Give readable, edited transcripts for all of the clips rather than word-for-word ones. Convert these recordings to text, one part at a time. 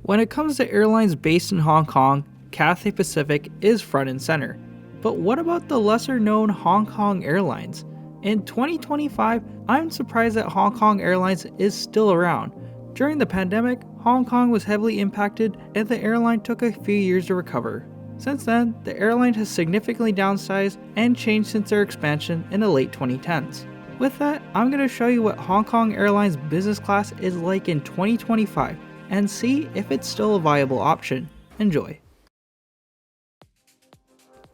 When it comes to airlines based in Hong Kong, Cathay Pacific is front and center. But what about the lesser known Hong Kong Airlines? In 2025, I'm surprised that Hong Kong Airlines is still around. During the pandemic, Hong Kong was heavily impacted and the airline took a few years to recover. Since then, the airline has significantly downsized and changed since their expansion in the late 2010s. With that, I'm going to show you what Hong Kong Airlines business class is like in 2025 and see if it's still a viable option. Enjoy.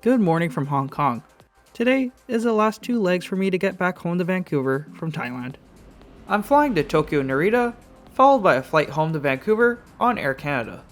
Good morning from Hong Kong. Today is the last 2 legs for me to get back home to Vancouver from Thailand. I'm flying to Tokyo Narita, followed by a flight home to Vancouver on Air Canada.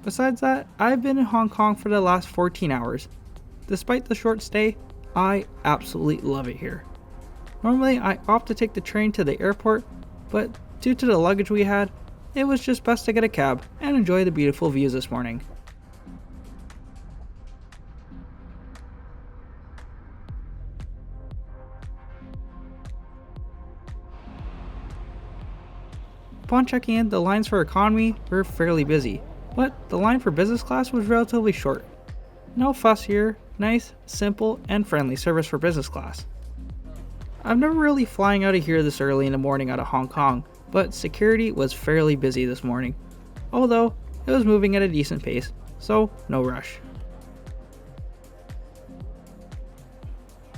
Besides that, I've been in Hong Kong for the last 14 hours. Despite the short stay, I absolutely love it here. Normally I opt to take the train to the airport, but due to the luggage we had, it was just best to get a cab and enjoy the beautiful views this morning. Upon checking in, the lines for economy were fairly busy, but the line for business class was relatively short. No fuss here, nice, simple, and friendly service for business class. I'm never really flying out of here this early in the morning out of Hong Kong, but security was fairly busy this morning, although it was moving at a decent pace, so no rush.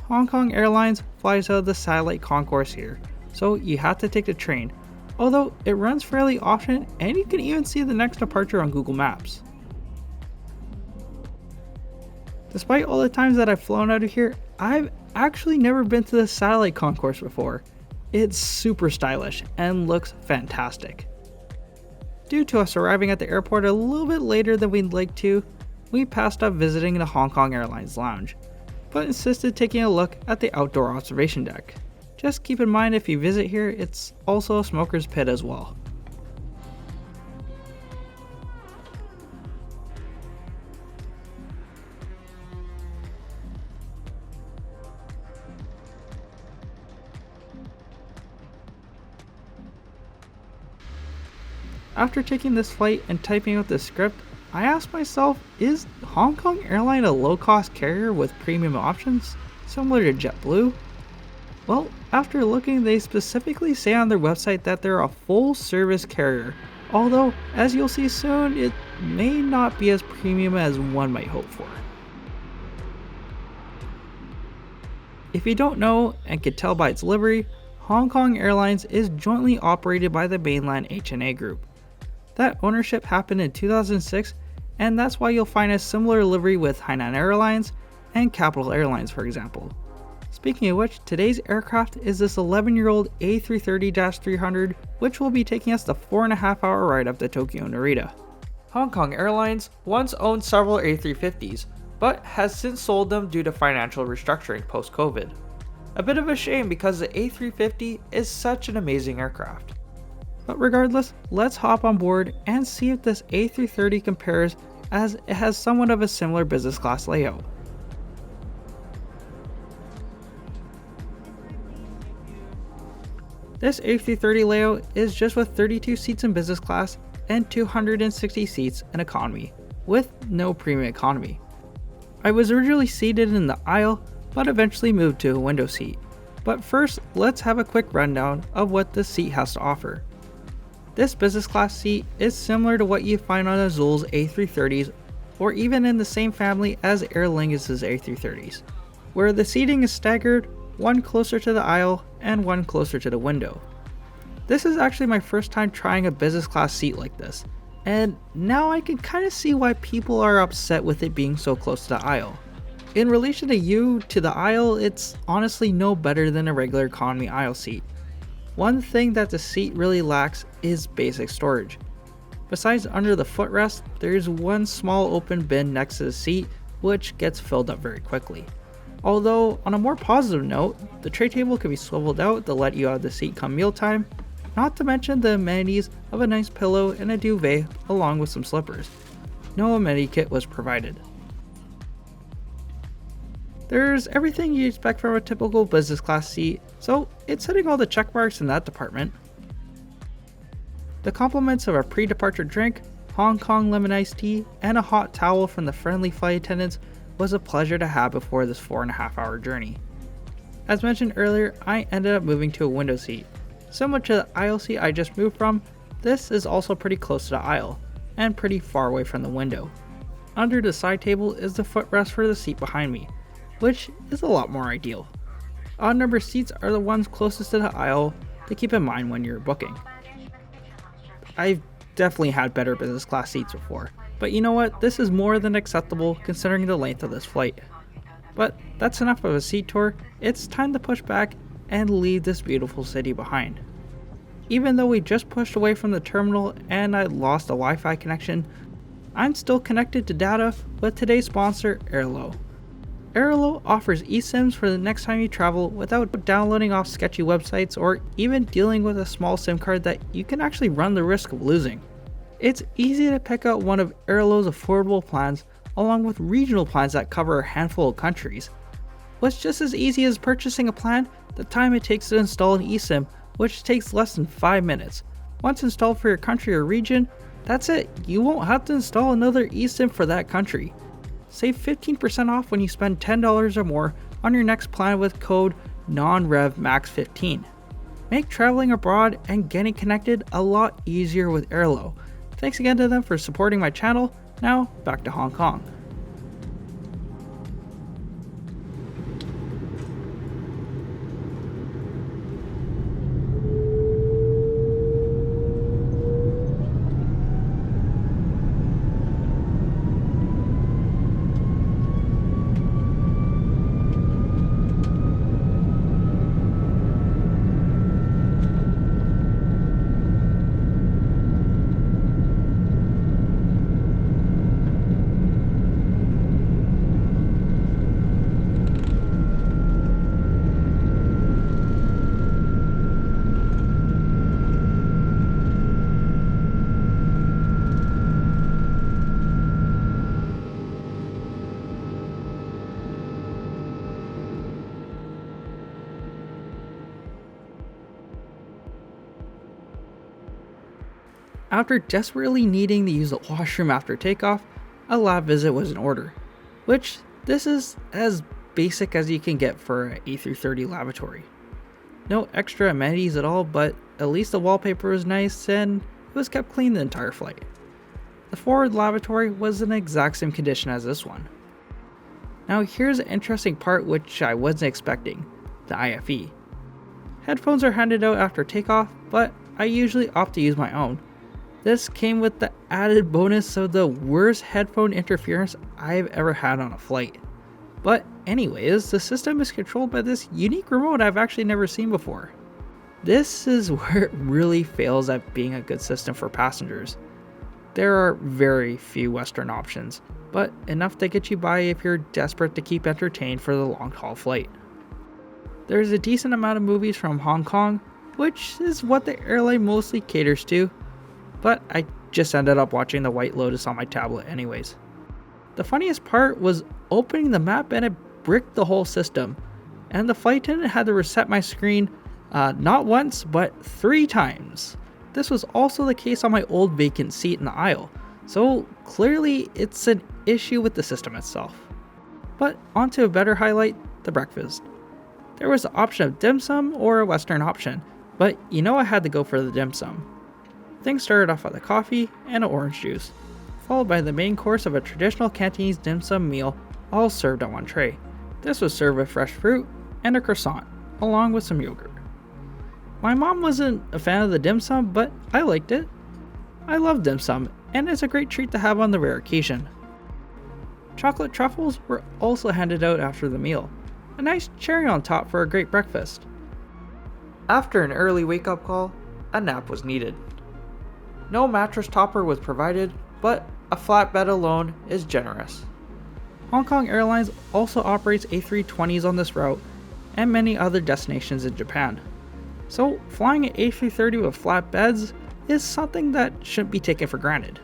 Hong Kong Airlines flies out of the satellite concourse here, so you have to take the train, although it runs fairly often and you can even see the next departure on Google Maps. Despite all the times that I've flown out of here, I've actually never been to the satellite concourse before. It's super stylish and looks fantastic. Due to us arriving at the airport a little bit later than we'd like to, we passed up visiting the Hong Kong Airlines lounge, but insisted taking a look at the outdoor observation deck. Just keep in mind if you visit here, it's also a smoker's pit as well. After taking this flight and typing out the script, I asked myself, is Hong Kong Airlines a low-cost carrier with premium options, similar to JetBlue? Well, after looking, they specifically say on their website that they're a full-service carrier, although, as you'll see soon, it may not be as premium as one might hope for. If you don't know, and could tell by its livery, Hong Kong Airlines is jointly operated by the mainland HNA Group. That ownership happened in 2006, and that's why you'll find a similar livery with Hainan Airlines and Capital Airlines, for example. Speaking of which, today's aircraft is this 11-year-old A330-300, which will be taking us the 4.5-hour ride up to Tokyo Narita. Hong Kong Airlines once owned several A350s, but has since sold them due to financial restructuring post-COVID. A bit of a shame because the A350 is such an amazing aircraft. But regardless, let's hop on board and see if this A330 compares, as it has somewhat of a similar business class layout. This A330 layout is just with 32 seats in business class and 260 seats in economy, with no premium economy. I was originally seated in the aisle, but eventually moved to a window seat. But first, let's have a quick rundown of what this seat has to offer. This business class seat is similar to what you find on Azul's A330s, or even in the same family as Aer Lingus' A330s, where the seating is staggered, one closer to the aisle and one closer to the window. This is actually my first time trying a business class seat like this, and now I can kind of see why people are upset with it being so close to the aisle. In relation to you to the aisle, it's honestly no better than a regular economy aisle seat. One thing that the seat really lacks is basic storage. Besides under the footrest, there's one small open bin next to the seat, which gets filled up very quickly. Although, on a more positive note, the tray table can be swiveled out to let you out of the seat come mealtime, not to mention the amenities of a nice pillow and a duvet along with some slippers. No amenity kit was provided. There's everything you expect from a typical business class seat, so it's hitting all the check marks in that department. The compliments of a pre-departure drink, Hong Kong lemon iced tea, and a hot towel from the friendly flight attendants was a pleasure to have before this 4.5-hour journey. As mentioned earlier, I ended up moving to a window seat. Similar to the aisle seat I just moved from, this is also pretty close to the aisle, and pretty far away from the window. Under the side table is the footrest for the seat behind me, which is a lot more ideal. Odd number seats are the ones closest to the aisle to keep in mind when you're booking. I've definitely had better business class seats before, but you know what, this is more than acceptable considering the length of this flight. But that's enough of a seat tour, it's time to push back and leave this beautiful city behind. Even though we just pushed away from the terminal and I lost a Wi-Fi connection, I'm still connected to data with today's sponsor, Airlo. Airlo offers eSIMs for the next time you travel without downloading off sketchy websites or even dealing with a small SIM card that you can actually run the risk of losing. It's easy to pick out one of Airlo's affordable plans along with regional plans that cover a handful of countries. What's just as easy as purchasing a plan, the time it takes to install an eSIM, which takes less than 5 minutes. Once installed for your country or region, that's it, you won't have to install another eSIM for that country. Save 15% off when you spend $10 or more on your next plan with code NONREVMAX15. Make traveling abroad and getting connected a lot easier with Airlo. Thanks again to them for supporting my channel. Now, back to Hong Kong. After desperately needing to use the washroom after takeoff, a lab visit was in order, which this is as basic as you can get for an A330 lavatory. No extra amenities at all, but at least the wallpaper was nice and it was kept clean the entire flight. The forward lavatory was in the exact same condition as this one. Now here's an interesting part which I wasn't expecting, the IFE. Headphones are handed out after takeoff, but I usually opt to use my own. This came with the added bonus of the worst headphone interference I've ever had on a flight. But anyways, the system is controlled by this unique remote I've actually never seen before. This is where it really fails at being a good system for passengers. There are very few Western options, but enough to get you by if you're desperate to keep entertained for the long haul flight. There's a decent amount of movies from Hong Kong, which is what the airline mostly caters to, but I just ended up watching The White Lotus on my tablet anyways. The funniest part was opening the map and it bricked the whole system, and the flight attendant had to reset my screen not once but 3 times. This was also the case on my old vacant seat in the aisle, so clearly it's an issue with the system itself. But onto a better highlight, the breakfast. There was the option of dim sum or a Western option, but you know I had to go for the dim sum. Things started off with a coffee and an orange juice, followed by the main course of a traditional Cantonese dim sum meal, all served on one tray. This was served with fresh fruit and a croissant, along with some yogurt. My mom wasn't a fan of the dim sum, but I liked it. I love dim sum, and it's a great treat to have on the rare occasion. Chocolate truffles were also handed out after the meal, a nice cherry on top for a great breakfast. After an early wake-up call, a nap was needed. No mattress topper was provided, but a flat bed alone is generous. Hong Kong Airlines also operates A320s on this route and many other destinations in Japan. So flying an A330 with flat beds is something that shouldn't be taken for granted.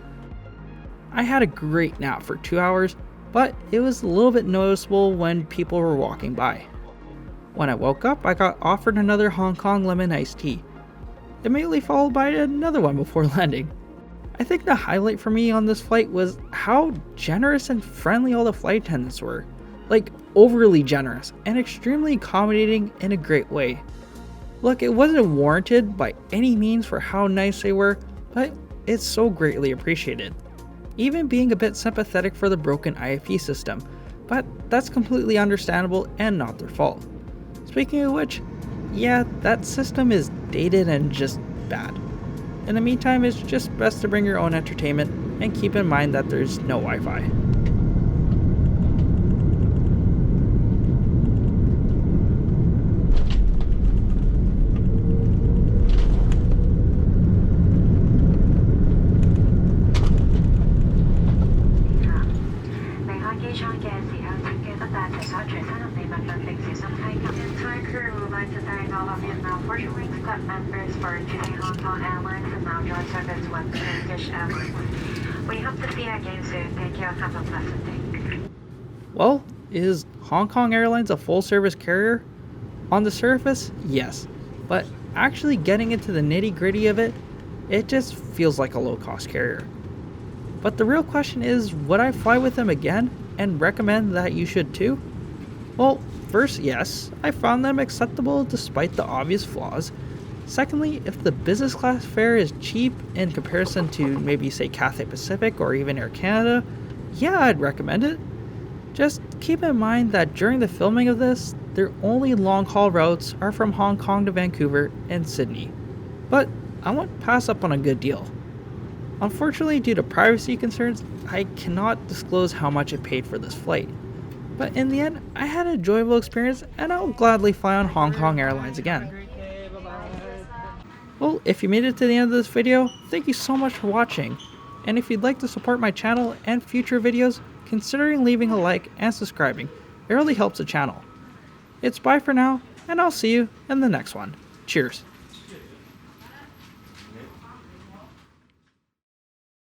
I had a great nap for 2 hours, but it was a little bit noticeable when people were walking by. When I woke up, I got offered another Hong Kong lemon iced tea, immediately followed by another one before landing. I think the highlight for me on this flight was how generous and friendly all the flight attendants were. Like, overly generous and extremely accommodating in a great way. Look, it wasn't warranted by any means for how nice they were, but it's so greatly appreciated. Even being a bit sympathetic for the broken IFE system, but that's completely understandable and not their fault. Speaking of which, yeah, that system is dated and just bad. In the meantime, it's just best to bring your own entertainment and keep in mind that there's no Wi-Fi. Members for today Hong Kong Airlines and now join service with Turkish Airlines. We hope to see you again soon. Thank you and have a pleasant day. Well, is Hong Kong Airlines a full service carrier? On the surface, yes, but actually getting into the nitty gritty of it, it just feels like a low cost carrier. But the real question is, would I fly with them again and recommend that you should too? Well, first, yes, I found them acceptable despite the obvious flaws. Secondly, if the business class fare is cheap in comparison to maybe say Cathay Pacific or even Air Canada, yeah, I'd recommend it. Just keep in mind that during the filming of this, their only long haul routes are from Hong Kong to Vancouver and Sydney. But I won't pass up on a good deal. Unfortunately, due to privacy concerns, I cannot disclose how much I paid for this flight. But in the end, I had an enjoyable experience and I'll gladly fly on Hong Kong Airlines again. Well, if you made it to the end of this video, thank you so much for watching. And if you'd like to support my channel and future videos, considering leaving a like and subscribing. It really helps the channel. It's bye for now, and I'll see you in the next one. Cheers.